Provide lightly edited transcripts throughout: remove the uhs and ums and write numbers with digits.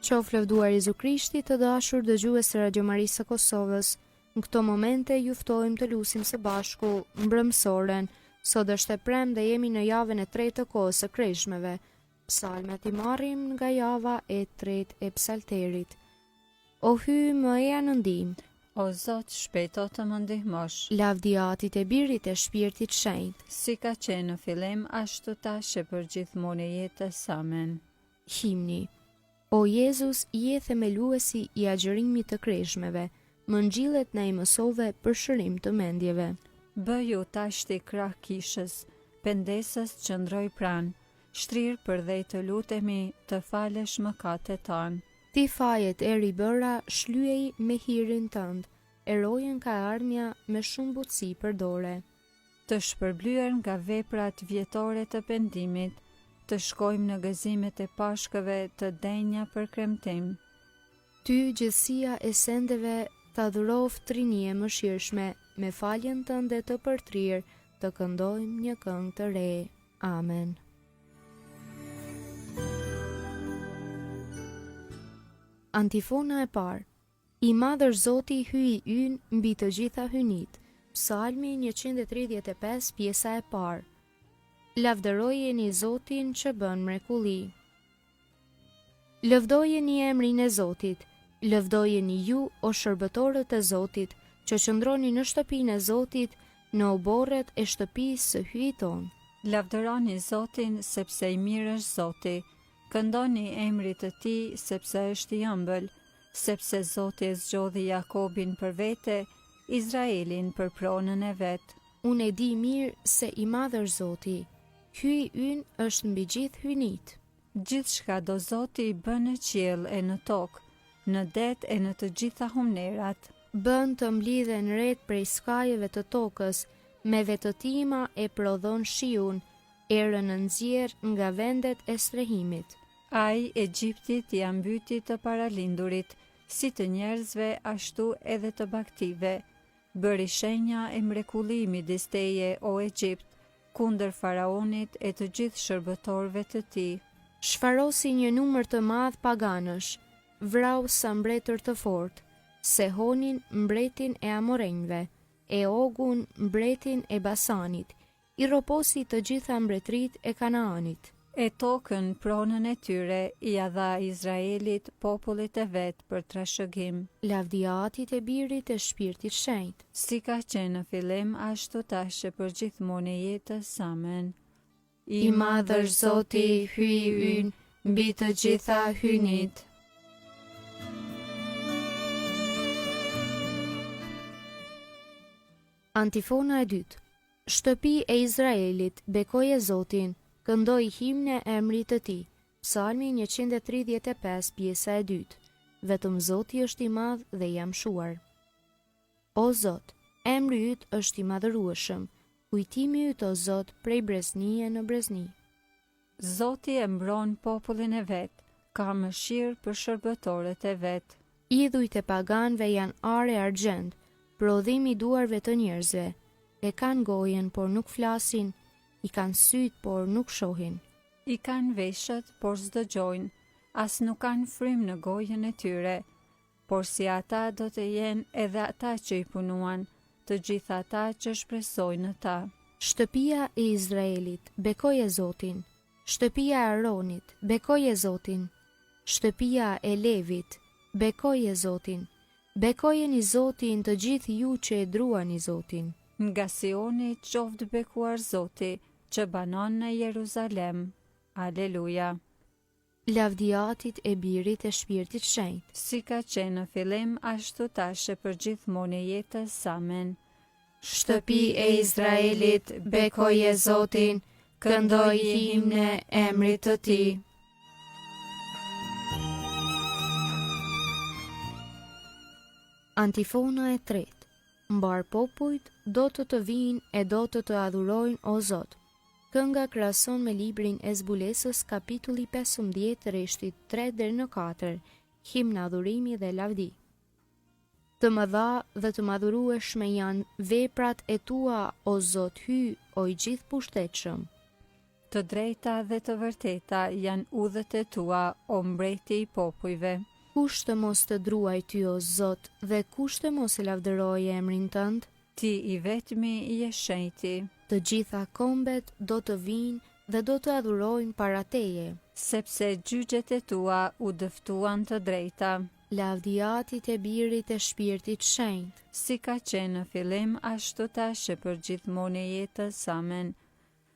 Qoftë lëvduar Jezu Krishti, të dashur dëgjues të Radio Marisë së Kosovës. Në këto momente ju ftojmë të lutim së bashku mbrëmsoren. Sot është e premte dhe jemi në javën e tretë të kohës së Krishmeve. Psalmet i marrim nga java e tretë e psalterit. O hyj mëja në ndihmë, O Zot, shpejto të më ndihmosh. lavdiatit e Birit e Shpirtit Shenjtë. Si ka qenë në fillim, ashtu tash e për gjithmonë e jetës. Amen. Himni. O Jezus, je themeluesi i agjërimit të kreshmeve, më ngjillet na i mësove për shërim të mendjeve. Bëju tash ti krah kishës, pendesës qëndroj pran, shtrir për dhej të lutemi, të falesh mëkatet tanë. Ti fajet e ribëra shlyej me hirin tënd, erojën ka armja me shumë butësi për dore. Të shpërblyer nga veprat vjetore të pendimit, të shkojmë në gëzimet e pashkëve të denja për kremtim. Ty gjithësia e sendeve të adhurov trinie mëshirshme, me faljen tënde të përtrir, të këndojmë një këngë të re. Amen. Antifona e parë. I madhër Zoti hyj ynë mbi të gjitha hynit. Psalmi 135 pjesa e parë. Lavdërojeni Zotin që bën mrekulli. Lëvdojeni emrin e Zotit, lëvdojeni ju o shërbëtorët e Zotit, që qëndroni në shtëpinë e Zotit, në oborret e shtëpisë së hyjit ton. Lavdëroni Zotin sepse i mirë është Zoti, këndoni emrit të tij sepse është i ëmbël, sepse Zoti e zgjodhi Jakobin për vete, Izraelin për pronën e vet. Unë e di mirë se i madhër Zoti, hyj ynë është mbi gjithë hynit. Gjithçka do Zoti i bën në qiell e në tokë, në det e në të gjitha humnerat. Bën të mblidhen ret prej skajeve të tokës, me vetëtima e prodhon shiun, erën në nxjerr nga vendet e strehimit. Ai Egjiptit ja mbyti të paralindurit, si të njerëzve ashtu edhe të baktive. Bëri shenja e mrekullimit midis teje, o Egjipt, kundër faraonit e të gjithë shërbëtorëve të tij. Shfarosi një numër të madh paganësh, vrau sa mbretër të fortë, Sehonin mbretin e Amorenjve, e Ogun mbretin e Basanit, i roposi të gjitha mbretërit e Kanaanit. E tokën pronën e tyre i dha Izraelit, popullit e vet për trashëgim. Lavdiatit e Birit e Shpirtit Shenjtë. Si ka qenë në fillim, ashtu tash e për gjithmonë e jetës. Amen. I madhër Zoti hyj ynë mbi të gjitha hynit. Antifona e dytë. Shtëpi e Izraelit, bekoje Zotin, këndoj himne emrit të tij. Psalmi 135 pjesa e dytë. Vetëm Zoti është i madh dhe i amshuar. O Zot, emri yt është i madhërueshëm. Kujtimi yt o Zot prej breznie në brezni. Zoti e mbron popullin e vet, ka mëshirë për shërbëtorët e vet. Idhujt e paganëve janë are argjend, prodhimi i duarve të njerëzve. E kanë gojen por nuk flasin, i kanë syt por nuk shohin. I kanë veshët por s'dëgjojnë, as nuk kanë frym në gojën e tyre. Por si ata do të jenë edhe ata që i punuan, të gjitha ata që shpresojnë ta. Shtëpia e Izraelit, bekoje Zotin. Shtëpia e Aronit, bekoje Zotin. Shtëpia e Levit, bekoje Zotin. Bekojeni Zotin të gjithë ju që e druani Zotin. Nga Sioni qoftë bekuar Zoti, që banon në Jeruzalem. Aleluja. Lavdiatit e Birit e Shpirtit Shenjtë. Si ka qenë në fillim, ashtu tash e për gjithmonë e jetës. Amen. Shtëpi e Izraelit, bekoje Zotin, këndoj himne emrit të tij. Antifona e tretë. Mbar popujt do të vinë e do të adhurojnë o Zot. Kënga krahason me librin e Zbulesës kapitulli 15 rreshtit 3 deri në 4, himn adhurimi dhe lavdi. Të mëdha dhe të madhurueshme janë veprat e tua o Zot, hyj o i gjithë pushtetshëm. Të drejta dhe të vërteta janë udhët e tua, o mbreti i popujve. Kush të mos të druaj ty, o Zot, dhe kush të mos e lavdëroj emrin tënd? Ti i vetmi je shenjti. Të gjitha kombet do të vinë dhe do të adhurojnë para teje. Sepse gjyqjet e tua u dëftuan të drejta. Lavdi Atit e Birit e Shpirtit Shenjt. Si ka qenë në fillim, ashtu tash e për gjithmonë e jetës. Amen.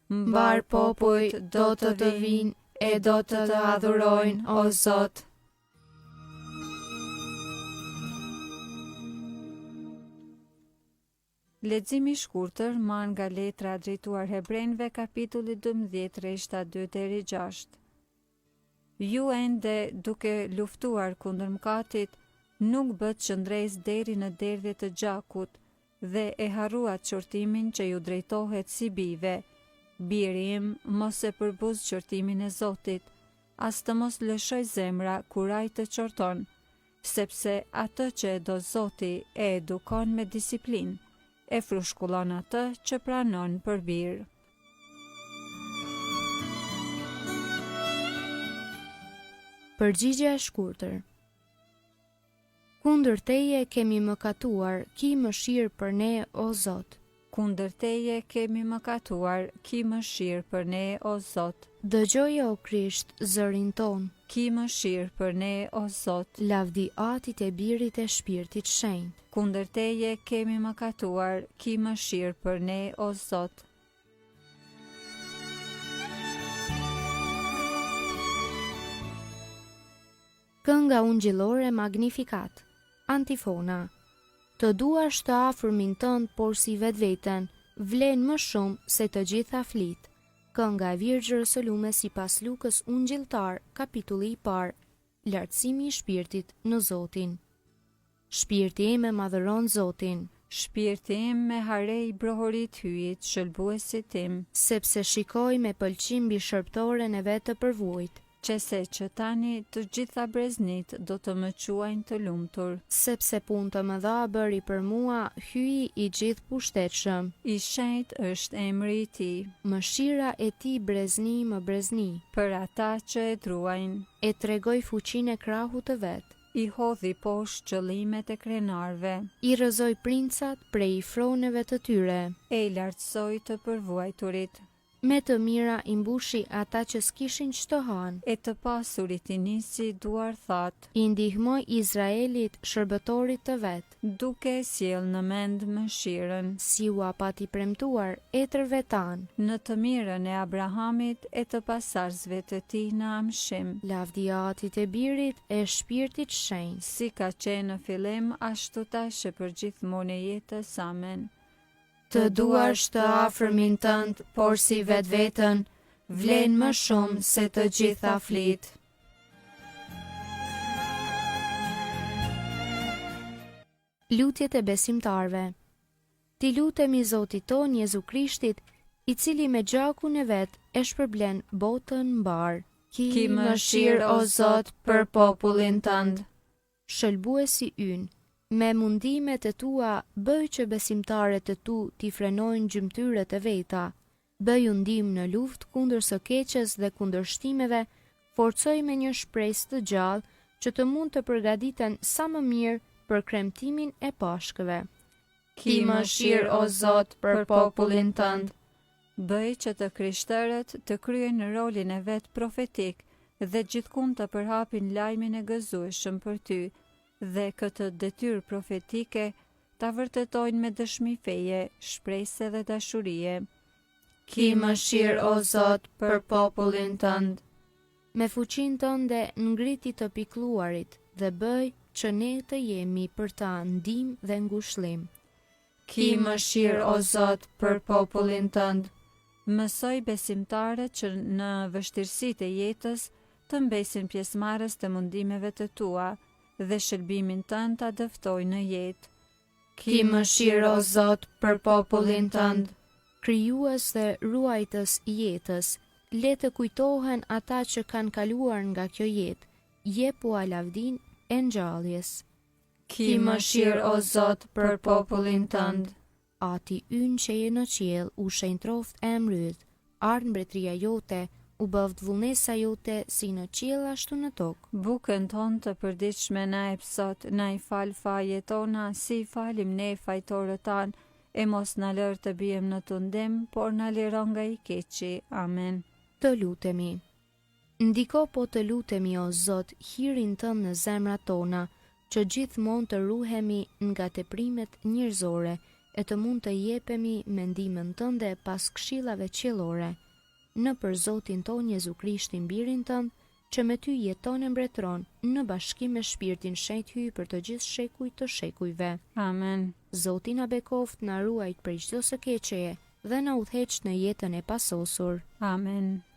Mbar popujt do të vinë e do të adhurojnë, o Zot. Leximi i shkurtër marrë nga letra drejtuar Hebrejve, kapitulli 12, rreshta 2-6. Ju ende duke luftuar kundër mëkatit, nuk bët qëndres deri në derdhje të gjakut dhe e harruat qortimin që ju drejtohet si bijve. Biri im, mos e përbuz qortimin e Zotit, as të mos lëshoj zemra kur ai të qorton, sepse atë që e do Zoti e edukon me disiplinë, e frushkullon atë që pranon për birë. Përgjigje e shkurtër. Kundër teje kemi mëkatuar, ki mëshirë për ne, o Zot. Kundër teje kemi mëkatuar, ki mëshirë për ne, o Zot. Dëgjoje, o Krisht, zërin ton. Ki mëshirë për ne, o Zot. Lavdi Atit e Birit e Shpirtit Shenjt. Kundër teje kemi mëkatuar, ki mëshirë për ne, o Zot. Kënga ungjillore Magnificat. Antifona. Të duash të afërmin tënd, por si vetveten, vlen më shumë se të gjitha flit. Kënga e Virgjës së Lume sipas Lukës ungjilltar, kapitulli i parë. Lartësimi i shpirtit në Zotin. Shpirti im e madhëron Zotin. Shpirti im me harej brohorit hyjit, shëlbuesit tim. Sepse shikoj me pëlqim mbi shërptoren e vetë të përvojt. Qese që tani të gjitha breznit do të më quajnë të lumtur. Sepse punë të mëdha bëri për mua, hyi i gjithë pushtetshëm. I shenjtë është emri i tij. Mëshira e tij brezni më brezni. Për ata që e druajnë. E tregoj fuqinë e krahut të vet. I hodhi poshtë qëllimet e krenarve. I rrëzoi princat prej froneve të tyre. E i lartësoi të përvuajturit. Me të mira i mbushi ata që s'kishin ç'të hanë. E të pasurit i nisi duar that. I ndihmoi Izraelit, shërbëtorit të vet, duke sjell në mend mëshirën. Si u apati premtuar etërve tan. Në të mirën e Abrahamit e të pasarzve të tij në amshim. Lavdi Atit e Birit e Shpirtit Shenjt. Si ka qenë në fillim, ashtu tash e për gjithmonë e jetës. Amen. Të duash të afërmin tënd, por si vetveten, vlen më shumë se të gjitha flit. Lutjet e besimtarve. Ti lutemi Zotit ton Jezu Krishtit, i cili me gjakun e vet e shpërblen botën mbar. Ki mëshirë, o Zot, për popullin tënd. Shëlbuesi ynë, me mundimet e tua, bëj që besimtarët e tu t'i frenojnë gjymtyrët e veta, bëj undim në luftë kundër së keqes dhe kundër shtimeve, forcoj me një shpresë të gjallë që të mund të përgatiten sa më mirë për kremtimin e pashkëve. Ki mëshirë, o Zot, për popullin tënd. Bëj që të krishterët të kryejnë rolin e vet profetik dhe gjithkund të përhapin lajmin e gëzueshëm për ty, dhe këtë detyrë profetike ta vërtetojnë me dëshmi feje, shpresë dhe dashurie. Ki mëshirë, o Zot, për popullin tënd. Me fuqinë tënde ngriti të pikëlluarit dhe bëj që ne të jemi për ta ndihmë dhe ngushëllim. Ki mëshirë, o Zot, për popullin tënd. Mësoj besimtarët që në vështirësitë e jetës të mbesin pjesëmarrës të mundimeve të tua dhe shërbimin tënd ta dëftoj në jetë. Ki mëshirë, o Zot, për popullin tënd. Krijues dhe ruajtës i jetës, le të kujtohen ata që kanë kaluar nga kjo jetë, jepu lavdin e ngjalljes. Ki mëshirë, o Zot, për popullin tënd. Ati ynë që je në qiell u shenjtroft emrit, ardh mbretëria jote, u bëvd vullnesa jote si në qiell ashtu në tokë. Bukën tonë të përditshme na jep sot, na i fal fajet tona, si falim ne fajtorët tanë, e mos na lër të bijem në tundim, por na liron nga i keqi. Amen. Të lutemi. Ndiko po të lutemi o Zot hirin tënd në zemrat tona, që gjithmonë të ruhemi nga teprimet njerëzore e të mund të jepemi me ndihmën tënde pas këshillave qiellore. Në për Zotin ton Jezu Krishtin birin tënd, që me ty jeton e mbretëron në bashkim me Shpirtin Shenjtë hyj për të gjithë shekujt të shekujve. Amen. Zoti na bekoft, na ruajt prej çdo së keqeje dhe na udhëheq në jetën e pasosur. Amen.